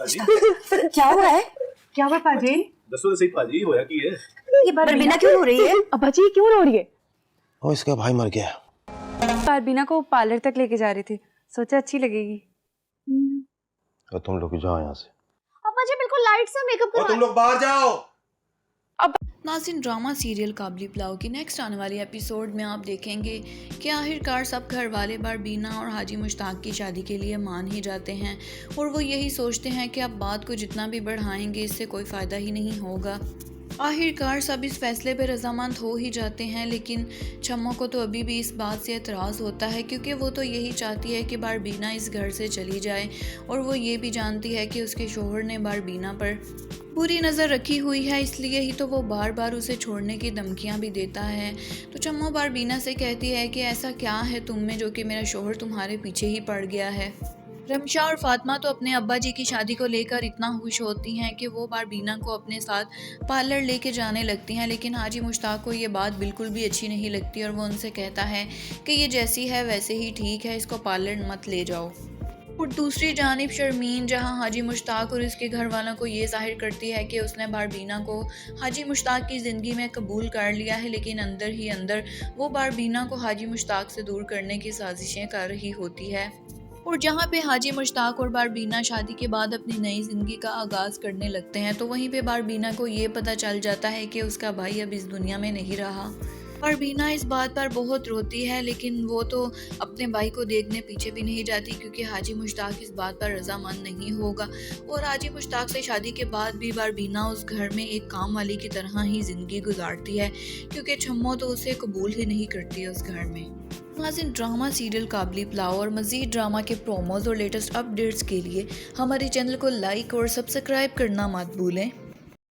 क्या हुआ है? क्या हुआ पाजी? दसो तो सही पाजी, होया की है? ये बरबीना क्यों रो रही है? अब्बा जी क्यों रो रही है? ओ इसका भाई मर गया। बरबीना को पार्लर तक लेके जा रहे थे, सोचा अच्छी लगेगी। तो तुम लोग जाओ यहाँ से। अब्बा जी बिल्कुल लाइट सा मेकअप और तुम लोग बाहर जाओ। नाज़रीन, ड्रामा सीरियल काबली पुलाव की नेक्स्ट आने वाली एपिसोड में आप देखेंगे कि आखिरकार सब घर वाले बरबीना और हाजी मुश्ताक की शादी के लिए मान ही जाते हैं और वो यही सोचते हैं कि अब बात को जितना भी बढ़ाएंगे इससे कोई फ़ायदा ही नहीं होगा। आखिरकार सब इस फैसले पर रजामंद हो ही जाते हैं, लेकिन छम्मो को तो अभी भी इस बात से एतराज़ होता है क्योंकि वो तो यही चाहती है कि बरबीना इस घर से चली जाए और वो ये भी जानती है कि उसके शोहर ने बरबीना पर बुरी नज़र रखी हुई है, इसलिए ही तो वो बार बार उसे छोड़ने की धमकियां भी देता है। तो छम्मो बरबीना से कहती है कि ऐसा क्या है तुम में जो कि मेरा शोहर तुम्हारे पीछे ही पड़ गया है। रमशा और फातिमा तो अपने अब्बा जी की शादी को लेकर इतना खुश होती हैं कि वो बरबीना को अपने साथ पार्लर लेके जाने लगती हैं, लेकिन हाजी मुश्ताक को ये बात बिल्कुल भी अच्छी नहीं लगती और वो उनसे कहता है कि ये जैसी है वैसे ही ठीक है, इसको पार्लर मत ले जाओ। और दूसरी जानिब शर्मीन जहां हाजी मुश्ताक और इसके घर वालों को ये जाहिर करती है कि उसने बरबीना को हाजी मुश्ताक की ज़िंदगी में कबूल कर लिया है, लेकिन अंदर ही अंदर वो बरबीना को हाजी मुश्ताक से दूर करने की साजिशें कर रही होती है। और जहाँ पे हाजी मुश्ताक और बरबीना शादी के बाद अपनी नई ज़िंदगी का आगाज़ करने लगते हैं तो वहीं पे बरबीना को ये पता चल जाता है कि उसका भाई अब इस दुनिया में नहीं रहा। बरबीना इस बात पर बहुत रोती है, लेकिन वो तो अपने भाई को देखने पीछे भी नहीं जाती क्योंकि हाजी मुश्ताक इस बात पर रजामंद नहीं होगा। और हाजी मुश्ताक से शादी के बाद भी बरबीना उस घर में एक काम वाली की तरह ही ज़िंदगी गुजारती है क्योंकि छम्मो तो उसे कबूल ही नहीं करती है उस घर में। नाज़रीन, ड्रामा सीरियल काबली पुलाव और मज़ीद ड्रामा के प्रोमोज और लेटेस्ट अपडेट्स के लिए हमारे चैनल को लाइक और सब्सक्राइब करना मत भूलें।